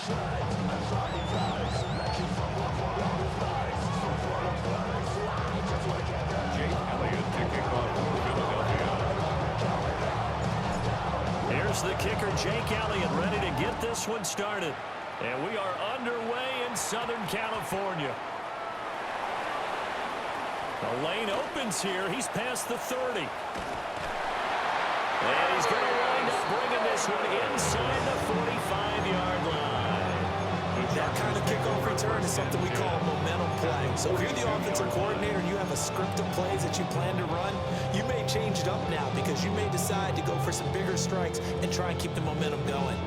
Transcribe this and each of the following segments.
Jake Elliott to kick off for Philadelphia. Here's the kicker, Jake Elliott, ready to get this one started. And we are underway in Southern California. The lane opens here. He's past the 30. And he's going to wind up bringing this one inside the 45-yard line. That kind of kickoff return is something we call momentum play. So if you're the offensive coordinator and you have a script of plays that you plan to run, you may change it up now because you may decide to go for some bigger strikes and try and keep the momentum going.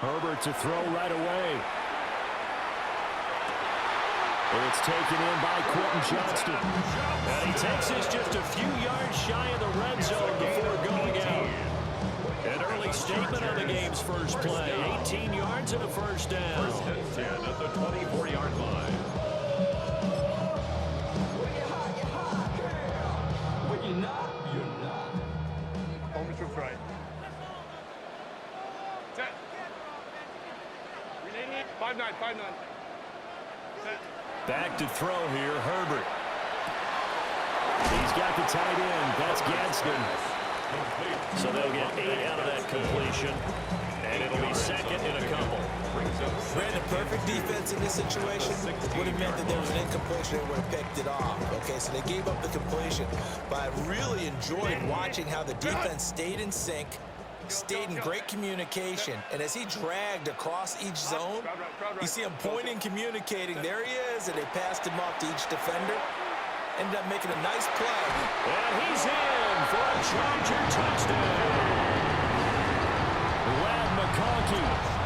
Herbert to throw right away. It's taken in by Quentin Johnston. And he takes this just a few yards shy of the red zone before going out. An early statement on the game's first play. 18 yards and a first down. First and 10 at the 24-yard line. When you're not, you're not. Home to right. Set. 5-9, 5-9. Set. Back to throw here, Herbert. He's got the tight end. That's Gadsden. So they'll get 8 out of that completion. And it'll be second in a couple. Brandon, perfect defense in this situation would have meant that there was an incompletion and would have picked it off. Okay, so they gave up the completion. But I really enjoyed watching how the defense stayed in sync, stayed in great communication, and as he dragged across each zone, you see him pointing, communicating. There he is, and they passed him off to each defender. Ended up making a nice play. And he's in for a Charger touchdown. Ladd McConkey,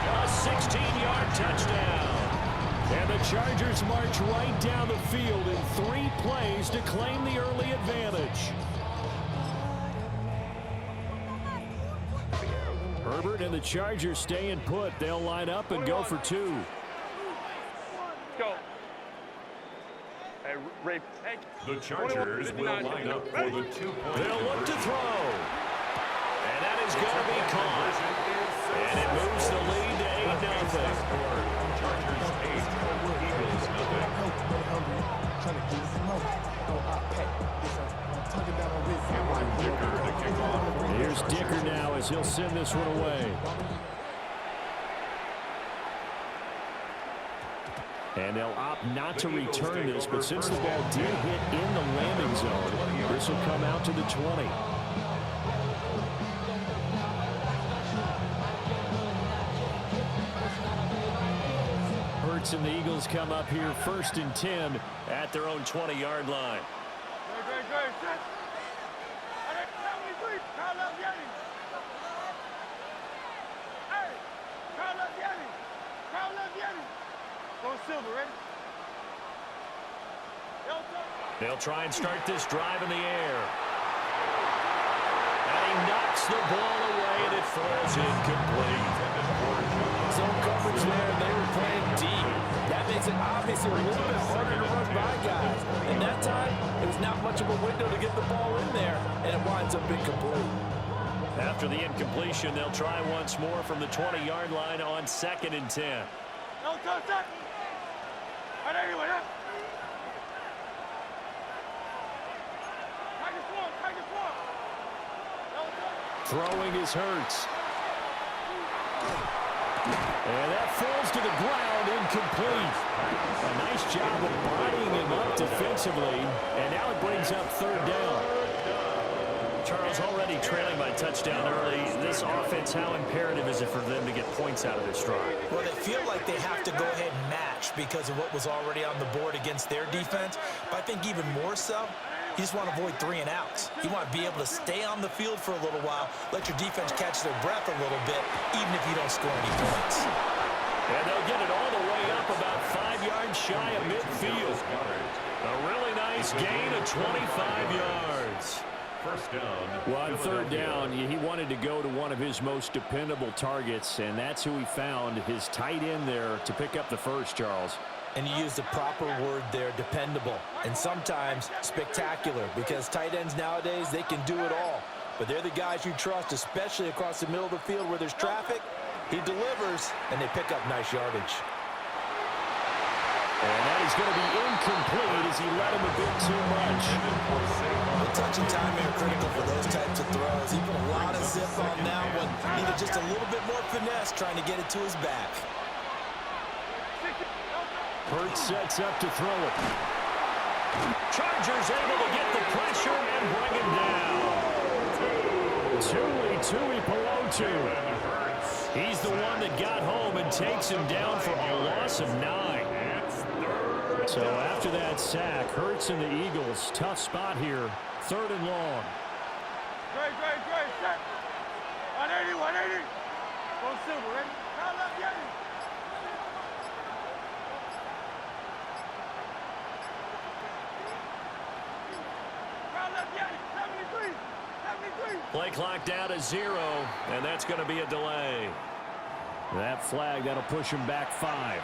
a 16-yard touchdown. And the Chargers march right down the field in 3 plays to claim the early advantage. Herbert and the Chargers staying put. They'll line up and go for 2. Go. Hey, Ray. Hey. The Chargers will line up for the 2-point. They'll look to throw. And that is going to be caught. And it moves the lead to 8-0. Chargers 8, Eagles nothing. Here's Dicker now as he'll send this one away. And they'll opt not to return this, but since the ball did hit in the landing zone, this will come out to the 20. Hurts and the Eagles come up here 1st and 10 at their own 20-yard line. They'll try and start this drive in the air. And he knocks the ball away, and it falls incomplete. Zone coverage there, and they were playing deep. That makes it obviously a little bit harder to run by guys. And that time, it was not much of a window to get the ball in there, and it winds up incomplete. After the incompletion, they'll try once more from the 20-yard line on 2nd and 10. Throwing is Hurts. And that falls to the ground, incomplete. A nice job of bodying him up defensively. And now it brings up 3rd down. Charles, already trailing by touchdown early. This offense, how imperative is it for them to get points out of this drive? Well, they feel like they have to go ahead and match because of what was already on the board against their defense. But I think even more so, you just want to avoid 3 and outs. You want to be able to stay on the field for a little while, let your defense catch their breath a little bit, even if you don't score any points. And they'll get it all the way up about 5 yards shy of midfield. A really nice gain of 25 yards. first down. Well, on third down, he wanted to go to one of his most dependable targets, and that's who he found, his tight end there, to pick up the first, Charles. And you used the proper word there, dependable, and sometimes spectacular, because tight ends nowadays, they can do it all. But they're the guys you trust, especially across the middle of the field where there's traffic. He delivers, and they pick up nice yardage. And that is going to be incomplete as he let him a bit too much. The touch and timing are critical for those types of throws. He put a lot of zip on that one. Needed just a little bit more finesse trying to get it to his back. Hurts sets up to throw it. Chargers able to get the pressure and bring him down. Tui Pelotu. He's the one that got home and takes him down for a loss of 9. So after that sack, Hurts and the Eagles, tough spot here, 3rd and long. Great, set. 180. Go silver, ready? Now left, Yeti. Now left, Yeti. 73. Play clock down to 0, and that's going to be a delay. That flag, that'll push him back 5.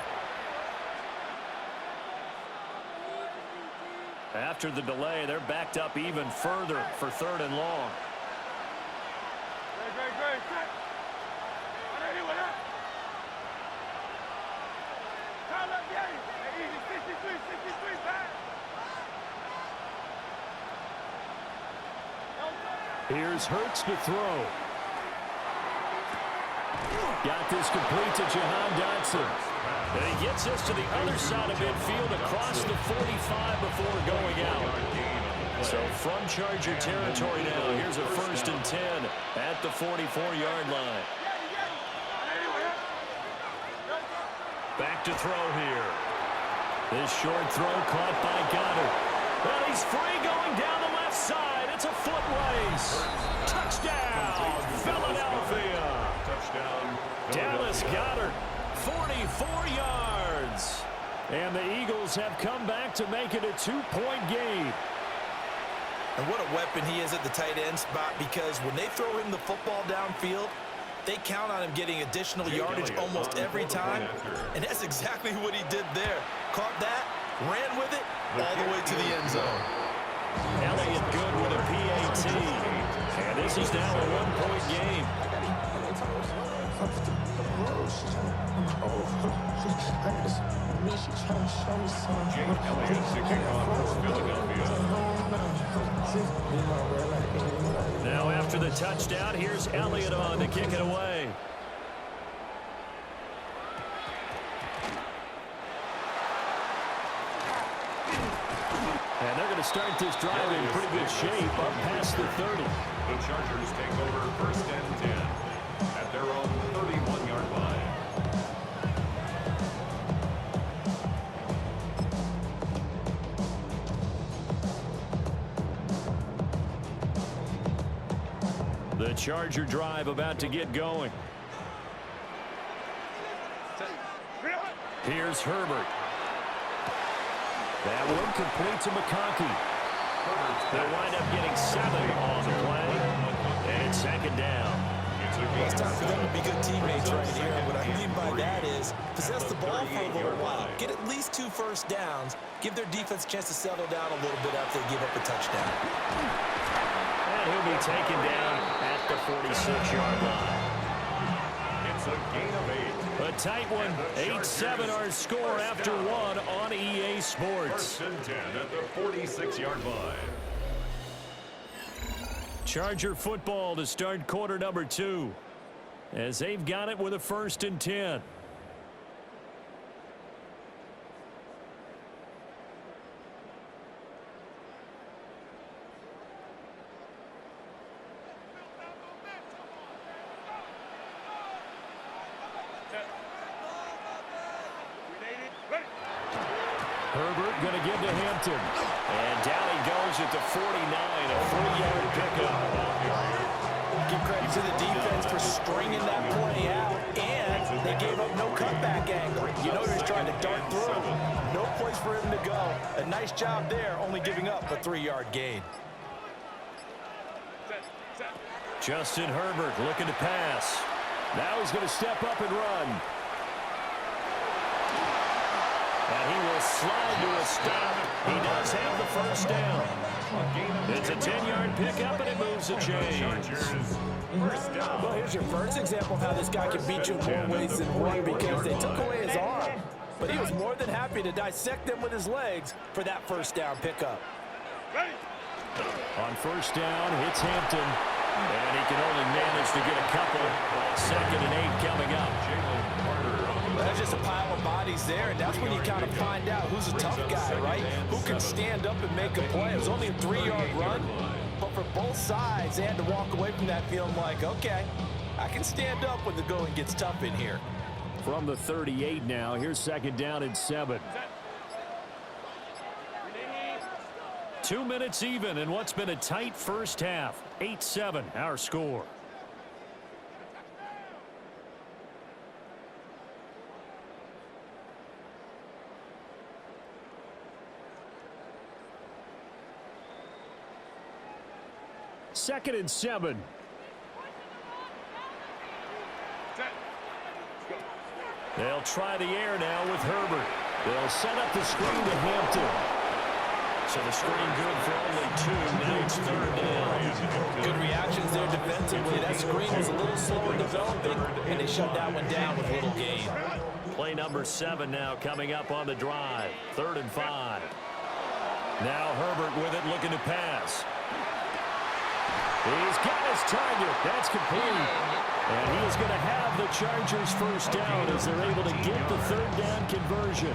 After the delay, they're backed up even further for 3rd and long. Great, set. 180, what up? Now left, Yeti. Easy, 63, back. Here's Hurts to throw. Got this complete to Jahan Dotson. And he gets us to the other side of midfield across the 45 before going out. So from Charger territory now, here's a 1st and 10 at the 44-yard line. Back to throw here. This short throw caught by Goddard. Well, he's free going down the left side. It's a foot race. Touchdown, Philadelphia. Touchdown. Dallas Goedert, 44 yards. And the Eagles have come back to make it a 2-point game. And what a weapon he is at the tight end spot, because when they throw him the football downfield, they count on him getting additional yardage almost every time. And that's exactly what he did there. Caught that, ran with it, all the way to the end zone. Elliott good with a PAT. And this is now a 1-point game. Jake Elliott to kick off for Philadelphia. Now after the touchdown, here's Elliott on to kick it away. And they're going to start this drive in pretty good shape up past the 30. The Chargers take over 1st and 10 at their own 31-yard line. The Charger drive about to get going. Here's Herbert. That one complete to McConkey. They'll wind up getting 7 on the play. And it's 2nd down. It's time for them to be good teammates right here. What I mean by that is possess the ball for a little while. Get at least 2 first downs. Give their defense a chance to settle down a little bit after they give up a touchdown. And he'll be taken down at the 46-yard line. It's a gain of 8. A tight one. 8-7 our score after 1 on EA Sports. 1st and 10 at the 46-yard line. Charger football to start quarter number 2. As they've got it with a 1st and 10. Herbert going to give to Hampton. And down he goes at the 49, a 3-yard pickup. Give credit to the defense for stringing that play out, and they gave up no cutback angle. You know he's trying to dart through. No place for him to go. A nice job there, only giving up a 3-yard gain. Justin Herbert looking to pass. Now he's going to step up and run. And he will slide to a stop. He does have the first down. It's a 10-yard pickup, and it moves the chains. Well, here's your first example of how this guy can beat you in more ways than one, because they took away his arm. But he was more than happy to dissect them with his legs for that first down pickup. On first down, hits Hampton. And he can only manage to get a couple. 2nd and 8 coming up. Well, there's just a pile of bodies there, and that's when you kind of find out who's a tough guy, right? Who can stand up and make a play. It was only a 3-yard run, but for both sides, they had to walk away from that feeling like, okay, I can stand up when the going gets tough in here. From the 38 now, here's 2nd down and 7. 2 minutes even in what's been a tight first half. 8-7, our score. Second and 7. They'll try the air now with Herbert. They'll set up the screen to Hampton. So the screen good for only 2. Now it's 3rd down. Good reactions there defensively. That screen was a little slower developing, and they shut that one down with little gain. Play number 7 now coming up on the drive. 3rd and 5. Now Herbert with it, looking to pass. He's got his target. That's complete. And he is going to have the Chargers first down as they're able to get the 3rd down conversion.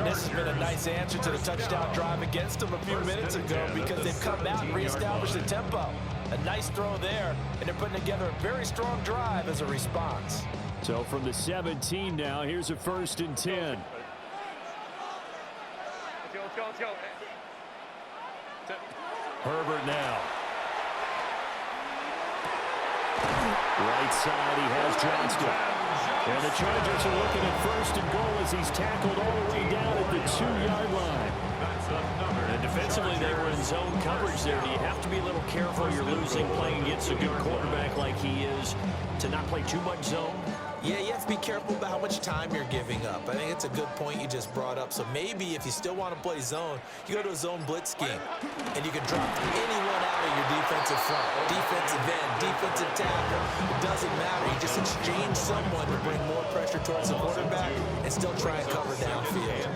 This has been a nice answer to the touchdown drive against them a few minutes ago, because they've come out and reestablished the tempo. A nice throw there, and they're putting together a very strong drive as a response. So from the 17 now, here's a 1st and 10. Let's go. Herbert now. Right side, he has Johnston. And the Chargers are looking at 1st and goal as he's tackled all the way down at the 2-yard line. And defensively, they were in zone coverage there. Do you have to be a little careful? You're losing, playing against a good quarterback like he is, to not play too much zone? Yeah, you have to be careful about how much time you're giving up. I think it's a good point you just brought up. So maybe if you still want to play zone, you go to a zone blitz scheme, and you can drop anyone out of your defensive front, defensive end, defensive tackle. It doesn't matter. You just exchange someone to bring more pressure towards the quarterback and still try and cover downfield.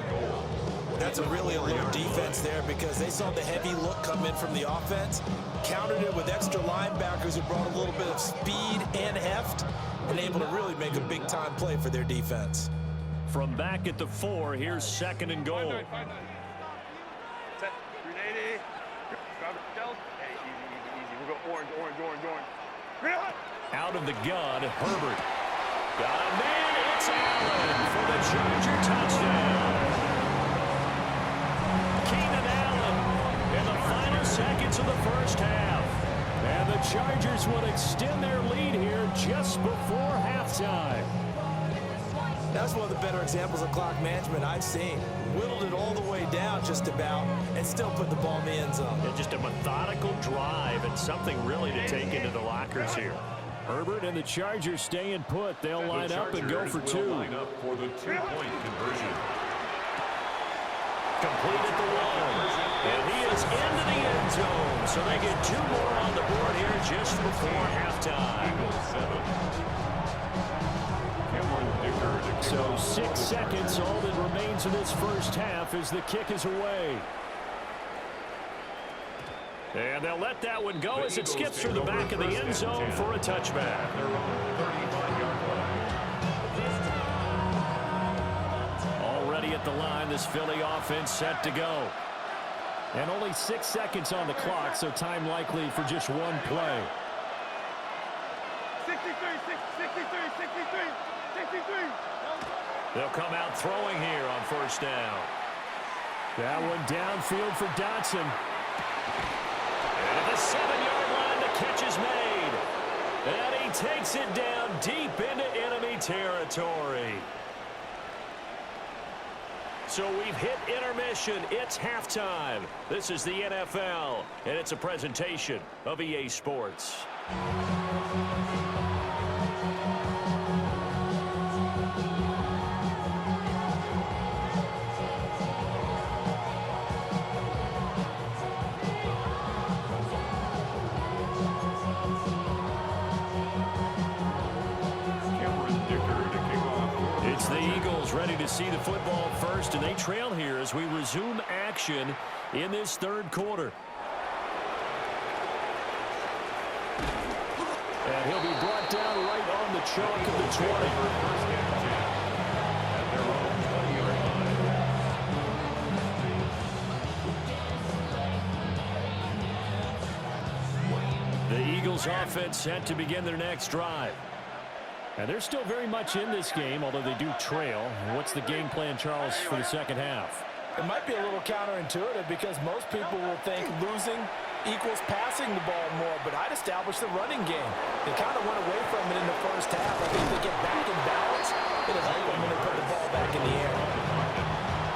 That's a really alert defense there, because they saw the heavy look come in from the offense, countered it with extra linebackers who brought a little bit of speed and heft, and able to really make a big-time play for their defense. From back at the 4, here's 2nd and goal. Set. 380. Grab it, Dells. Hey, easy. We'll go orange. Out of the gun, Herbert. Got a man, it's Allen for the Charger touchdown. Keenan Allen in the final seconds of the first half. And the Chargers will extend their lead here just before halftime. That's one of the better examples of clock management I've seen. Whittled it all the way down just about, and still put the ball in the end zone. And just a methodical drive, and something really to take into the lockers here. Herbert and the Chargers staying put. They'll line up and go for 2. Line up for the 2-point conversion. Complete at the 1. And he is into the end zone. So they get 2 more on the board here just before halftime. So 6 seconds, all that remains of this first half as the kick is away. And they'll let that one go as it skips through the back of the end zone for a touchback. Already at the line, this Philly offense set to go. And only 6 seconds on the clock, so time likely for just one play. 63. They'll come out throwing here on first down. That one downfield for Dotson. And at the 7-yard line, the catch is made. And he takes it down deep into enemy territory. So we've hit intermission. It's halftime. This is the NFL, and it's a presentation of EA Sports. It's the Eagles ready to see the football first, and they trail here as we resume action in this third quarter. And he'll be brought down right on the chalk of the 20. The Eagles offense set to begin their next drive. And they're still very much in this game, although they do trail. What's the game plan, Charles, for the second half? It might be a little counterintuitive because most people will think losing equals passing the ball more, but I'd establish the running game. They kind of went away from it in the first half. I think they get back in balance. It'll help them when they put the ball back in the air.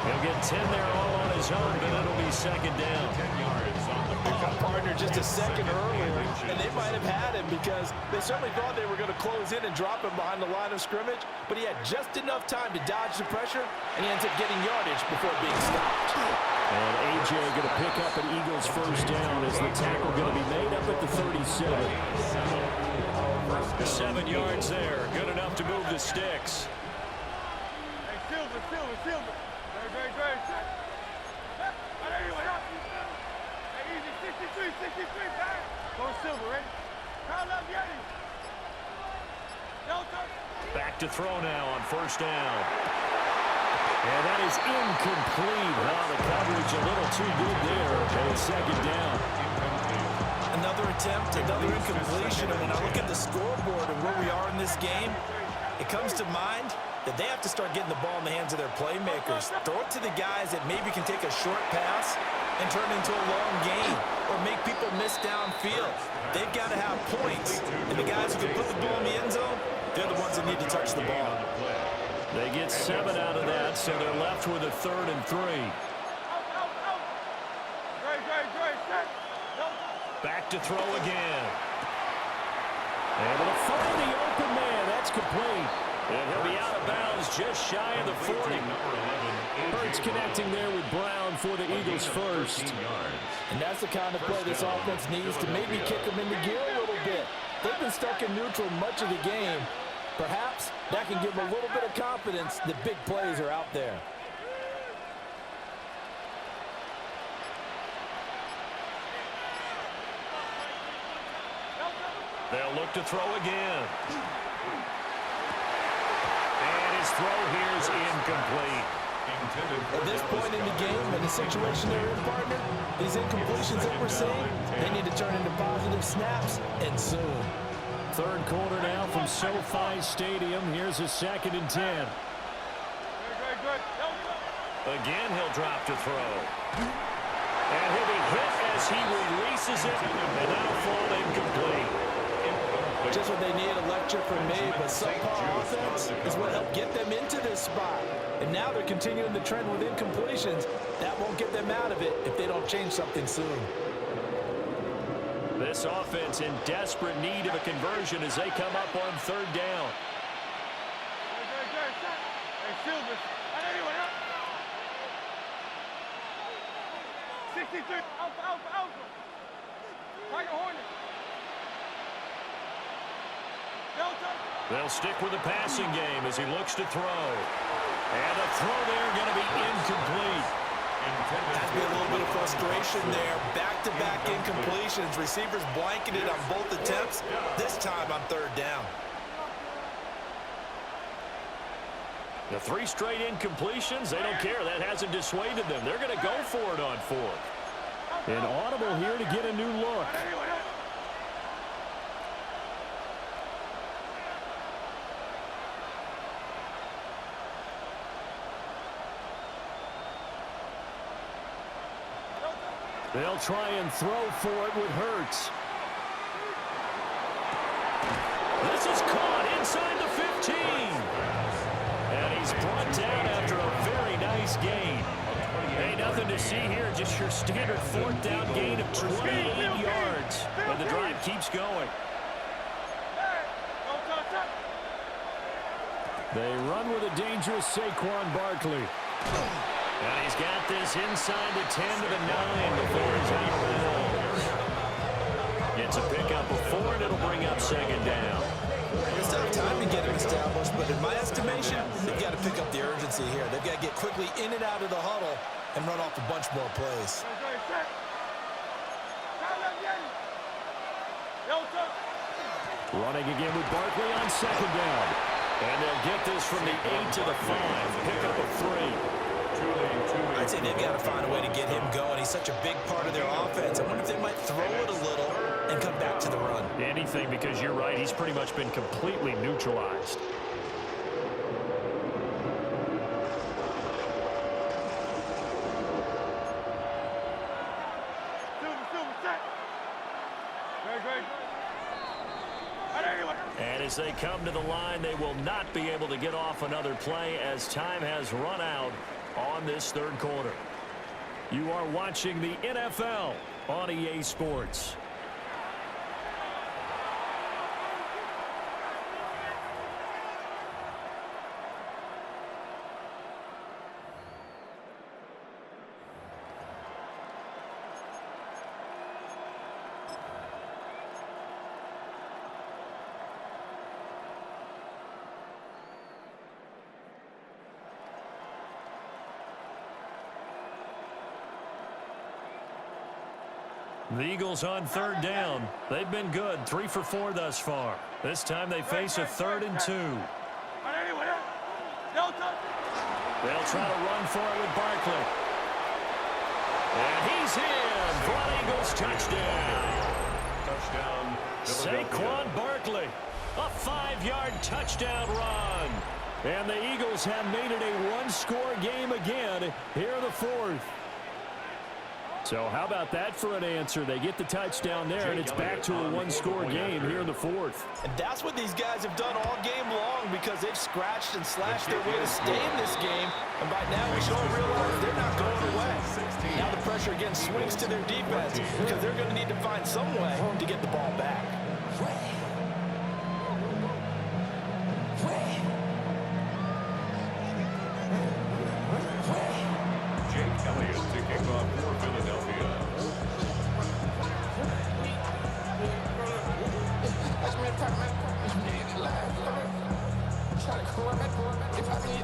He'll get 10 there all on his own, but it'll be second down. 10 yards on the pickup. Partner just a second earlier, and they might have had him because they certainly thought they were going to close in and drop him behind the line of scrimmage, but he had just enough time to dodge the pressure, and he ends up getting yardage before being stopped. And A.J. going to pick up an Eagles first down as the tackle going to be made up at the 37. 7 yards there, good enough to move the sticks. Hey, Silver. Great. Hey, easy, 63, back. Go Silver, ready? Crown up, Yeti. Delta. Back to throw now on first down. And that is incomplete. Wow, the coverage a little too good there. And it's second down. Another attempt, another incompletion. And when I look at the scoreboard and where we are in this game, it comes to mind that they have to start getting the ball in the hands of their playmakers. Throw it to the guys that maybe can take a short pass and turn it into a long gain or make people miss downfield. They've got to have points. And the guys who can put the ball in the end zone, they're the ones that need to touch the ball. They get 7 out of that, so they're left with a 3rd and 3. Out. Great. Set. Delta. Back to throw again. Able to find the open man. That's complete. And he'll be out of bounds just shy of the 40. Hurts connecting there with Brown for the Eagles first. And that's the kind of play this offense needs to maybe kick them into gear a little bit. They've been stuck in neutral much of the game. Perhaps that can give them a little bit of confidence that big plays are out there. They'll look to throw again. And his throw here is incomplete. At this point in the game, in the situation they're in, partner, these incompletions that we're seeing, they need to turn into positive snaps, and soon. Third quarter now from SoFi Stadium. Here's a 2nd and 10. Good. Delta. Again, he'll drop to throw. And he'll be hit as he releases it, and that'll fall incomplete. Just what they need, a lecture from me, but subpar offense is what helped get them into this spot. And now they're continuing the trend with incompletions. That won't get them out of it if they don't change something soon. This offense in desperate need of a conversion as they come up on 3rd down. Great. Set. Hey, Silver. Anyone up? 63. Alpha. Tiger Hornet. Delta. They'll stick with the passing game as he looks to throw. And the throw there going to be incomplete. Has been a little bit of frustration there. Back-to-back incompletions. Receivers blanketed on both attempts, this time on 3rd down. The 3 straight incompletions, they don't care. That hasn't dissuaded them. They're going to go for it on 4th. An audible here to get a new look. They'll try and throw for it with Hurts. This is caught inside the 15. And he's brought down after a very nice nice gain. Hey, nothing to see here, just your standard fourth down gain of 28 yards. And the drive keeps going. They run with a dangerous Saquon Barkley. And he's got this inside the 10 to the 9 before he's out of bounds. It's a pickup of 4, and it'll bring up second down. It's not time to get him established, but in my estimation, they've got to pick up the urgency here. They've got to get quickly in and out of the huddle and run off a bunch more plays. Running again with Barkley on second down. And they'll get this from the 8 to the 5. Pickup of 3. I'd say they've got to find a way to get him going. He's such a big part of their offense. I wonder if they might throw it a little and come back to the run. Anything, because you're right, he's pretty much been completely neutralized. And as they come to the line, they will not be able to get off another play as time has run out on this third quarter. You are watching the NFL on EA Sports. The Eagles on third down. They've been good, 3 for 4 thus far. This time they face a 3rd and 2. They'll try to run for it with Barkley. And he's in for an Eagles touchdown. Touchdown. Saquon Barkley, a 5-yard touchdown run. And the Eagles have made it a one-score game again here in the 4th. So how about that for an answer? They get the touchdown there, and it's back to a one-score game here in the 4th. And that's what these guys have done all game long, because they've scratched and slashed their way to stay in this game. And by now we should all realize they're not going away. Now the pressure again swings to their defense, because they're going to need to find some way to get the ball back. Jake Elliott to kick off for Philadelphia.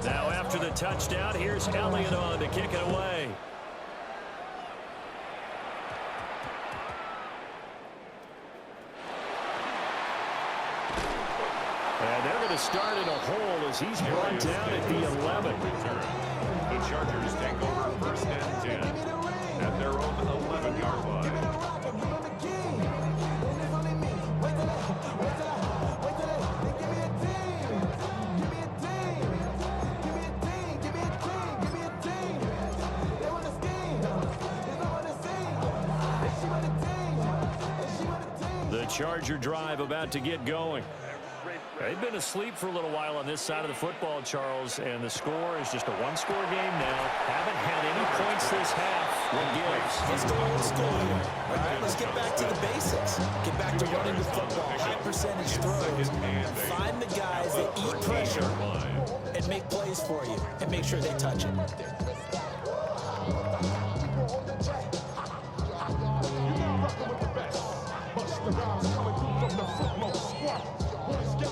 Now after the touchdown, here's Elliott on to kick it away. And they're going to start in a hole as he's brought down at the 11. The Chargers take over first and 10 at their own 11-yard line. The Charger drive about to get going. They've been asleep for a little while on this side of the football, Charles, and the score is just a one-score game now. Haven't had any points this half. What gives? Let's go old school here. All right, let's get back to the basics. Get back to running the football, high percentage throws. Find the guys that eat pressure and make plays for you and make sure they touch it.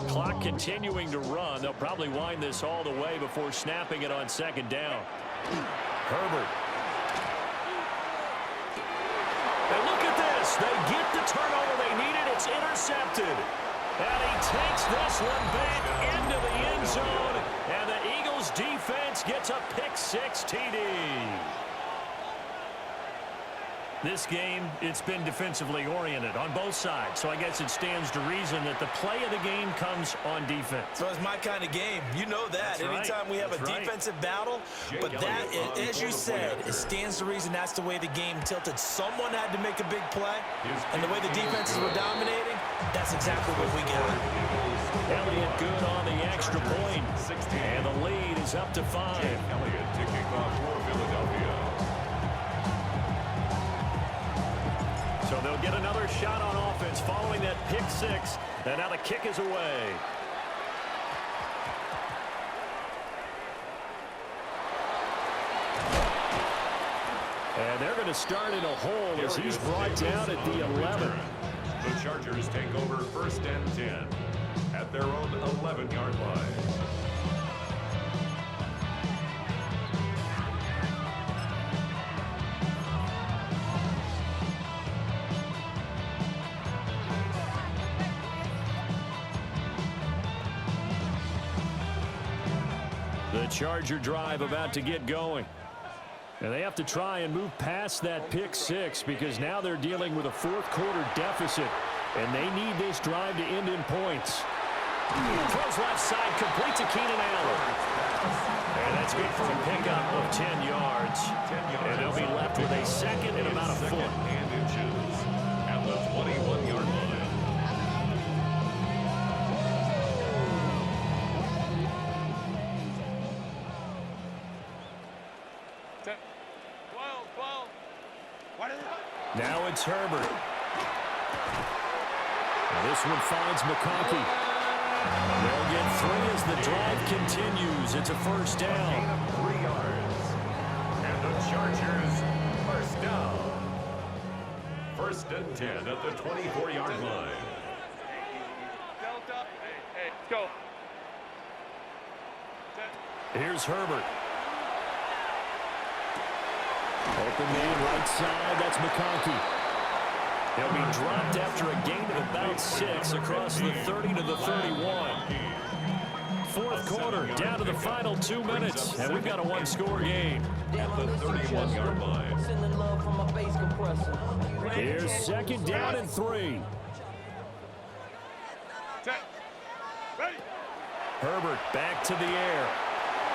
Clock continuing to run. They'll probably wind this all the way before snapping it on second down. Herbert. And look at this. They get the turnover they needed. It's intercepted. And he takes this one back into the end zone. And the Eagles defense gets a pick-6 TD. This game, it's been defensively oriented on both sides, so I guess it stands to reason that the play of the game comes on defense. So it's my kind of game. You know that. That's right. Anytime we have a defensive battle, but that, as you said, it stands to reason that's the way the game tilted. Someone had to make a big play, and the way the defenses were dominating, That's exactly what we got. Elliott good on the extra point. And the lead is up to 5. Elliott to kick off for Philadelphia. So they'll get another shot on offense following that pick 6. And now the kick is away. And they're going to start in a hole as he's brought down at the 11. The Chargers take over 1st and 10 at their own 11-yard line. The Charger drive about to get going. And they have to try and move past that pick 6 because now they're dealing with a 4th quarter deficit. And they need this drive to end in points. Throws left side, complete to Keenan Allen. And that's good for a pickup of 10 yards. And they'll be left with a 2nd and about a foot. And inches at the 21-yard line. Now it's Herbert. This one finds McConkey. They'll get 3 as the drive continues. It's a 1st down. 3 yards. And the Chargers, 1st down. 1st and 10 at the 24-yard line. Delta. Hey, let's go. Here's Herbert. Open man right side, that's McConkey. He'll be dropped after a gain of about 6 across the 30 to the 31. 4th quarter, down to the final 2 minutes, and we've got a 1-score game. At the 31-yard line. Here's 2nd down and 3. Ready. Herbert back to the air.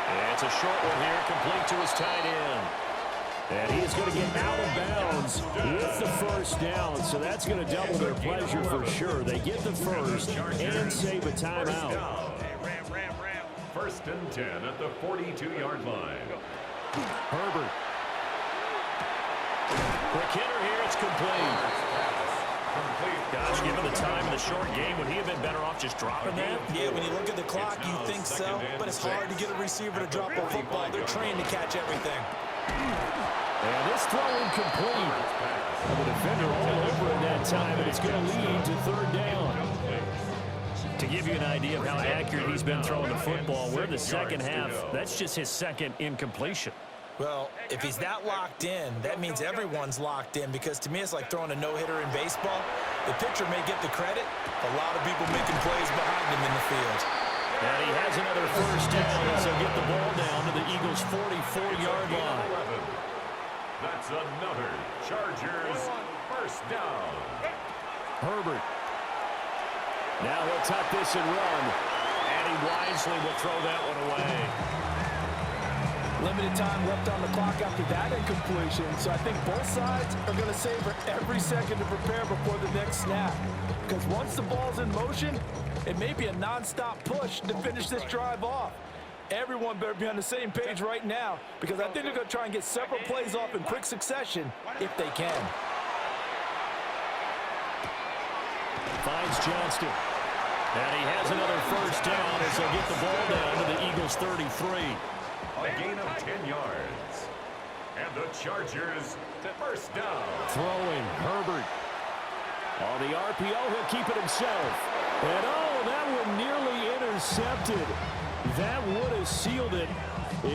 And it's a short one here, complete to his tight end. And he is going to get out of bounds with the 1st down, so that's going to double their pleasure for sure. They get the 1st and save a timeout. Ram. 1st and 10 at the 42-yard line. Herbert. Quick hitter here, it's complete. Gosh, given the time in the short game, would he have been better off just dropping that? Yeah, when you look at the clock, you think so, but it's hard to get a receiver to drop a football. They're trained to catch everything. And this throw incomplete. The defender all over it that time, and it's going to lead to 3rd down. To give you an idea of how accurate he's been throwing the football, we're in the 2nd half. That's just his 2nd incompletion. Well, if he's that locked in, that means everyone's locked in, because to me it's like throwing a no-hitter in baseball. The pitcher may get the credit, a lot of people making plays behind him in the field. And he has another 1st down as he'll get the ball down to the Eagles' 44-yard line. That's another Chargers 1st down. Herbert. Now he'll tuck this and run. And he wisely will throw that one away. Limited time left on the clock after that incompletion, so I think both sides are going to savor every second to prepare before the next snap. Because once the ball's in motion, it may be a non-stop push to finish this drive off. Everyone better be on the same page right now, because I think they're going to try and get several plays off in quick succession if they can. Finds Johnston. And he has another 1st down as he'll get the ball down to the Eagles' 33. A gain of 10 yards. And the Chargers 1st down. Throwing Herbert. On the RPO, he'll keep it himself. And oh, that one nearly intercepted. That would have sealed it.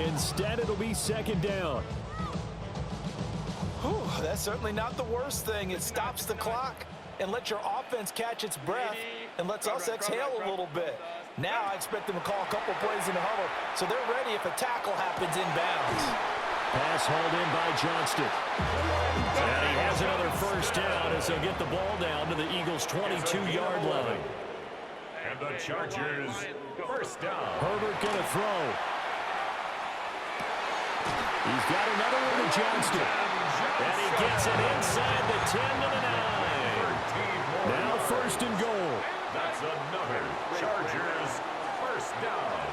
Instead, it'll be 2nd down. Whew, that's certainly not the worst thing. It stops the clock and lets your offense catch its breath and lets us exhale a little bit. Now I expect them to call a couple plays in the huddle, so they're ready if a tackle happens inbounds. Pass hauled in by Johnston. And he has another 1st down as he'll get the ball down to the Eagles' 22-yard line. And the Chargers 1st down. Herbert gonna throw. He's got another one to Johnston. And he gets it inside the 10 to the 9. Now first and goal. That's another Chargers first down.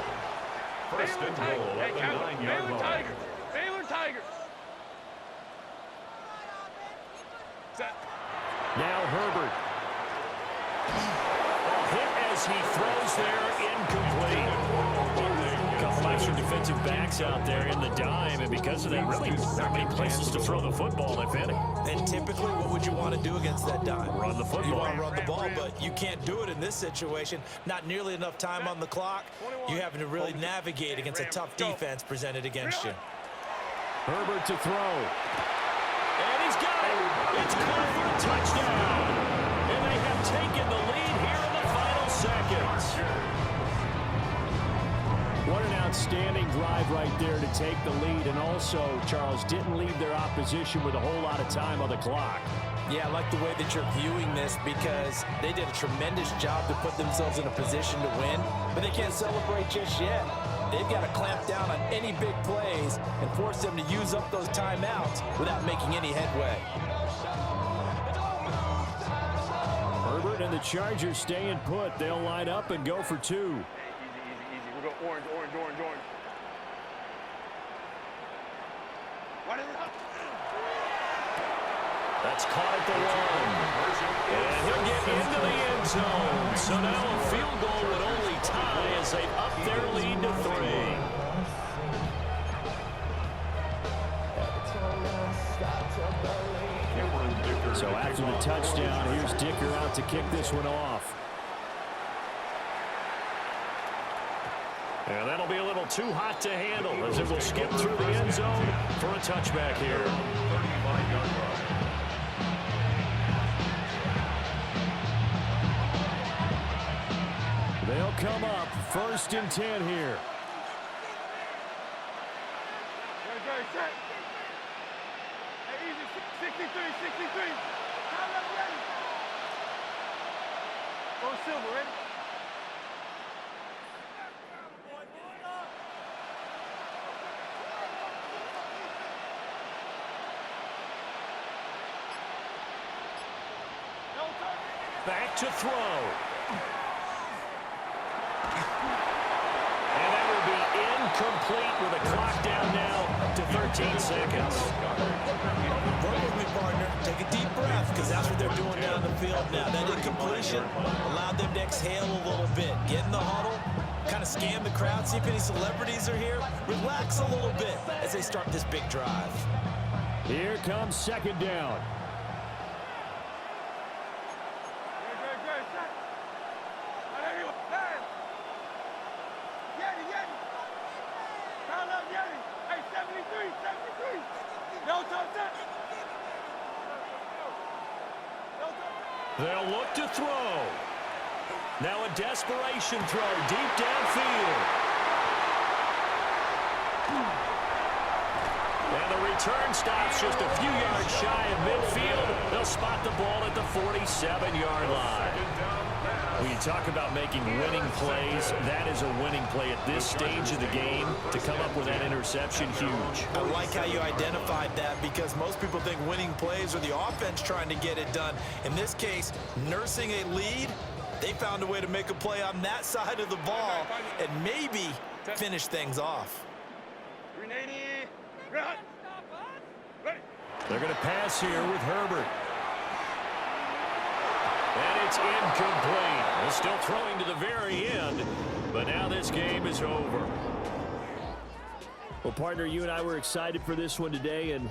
First and goal at the 9-yard line. Baylor Tigers. Set. Now Herbert. A hit as he throws there, incomplete. A couple extra defensive backs out there in the dime, and because of that, really not many places to throw the football, if any. And typically, what would you want to do against that dime? Run the football. You want to run the ball, but you can't do it in this situation. Not nearly enough time on the clock. You're having to really navigate against a tough defense presented against you. Herbert to throw. And he's got it. It's caught for a touchdown. And they have taken the lead here in the final seconds. What an outstanding drive right there to take the lead. And also, Charles, didn't leave their opposition with a whole lot of time on the clock. Yeah, I like the way that you're viewing this because they did a tremendous job to put themselves in a position to win, but they can't celebrate just yet. They've got to clamp down on any big plays and force them to use up those timeouts without making any headway. Herbert and the Chargers staying put. They'll line up and go for two. Easy. We'll go orange. What is it? That's caught at the one. And he'll get into the end zone. So now a field goal would only tie as they up their lead to 3. So after the touchdown, here's Dicker out to kick this one off. And that'll be a little too hot to handle as it will skip through the end zone for a touchback here. 35-yard line. They'll come up 1st and 10 here. Very set. Hey, easy. 63. Time up, ready. Go silver, ready? Back to throw. And that will be incomplete with a clock down now to 13 seconds. Work with me, partner. Take a deep breath because that's what they're doing down the field now. That incompletion allowed them to exhale a little bit. Get in the huddle, kind of scan the crowd, see if any celebrities are here. Relax a little bit as they start this big drive. Here comes 2nd down. They'll look to throw. Now a desperation throw deep downfield. And the return stops just a few yards shy of midfield. They'll spot the ball at the 47-yard line. When you talk about making winning plays, that is a winning play at this stage of the game. To come up with that interception, huge. I like how you identified that because most people think winning plays are the offense trying to get it done. In this case, nursing a lead, they found a way to make a play on that side of the ball and maybe finish things off. 380. They're going to pass here with Herbert. And it's incomplete. They're still throwing to the very end, but now this game is over. Well, partner, you and I were excited for this one today, and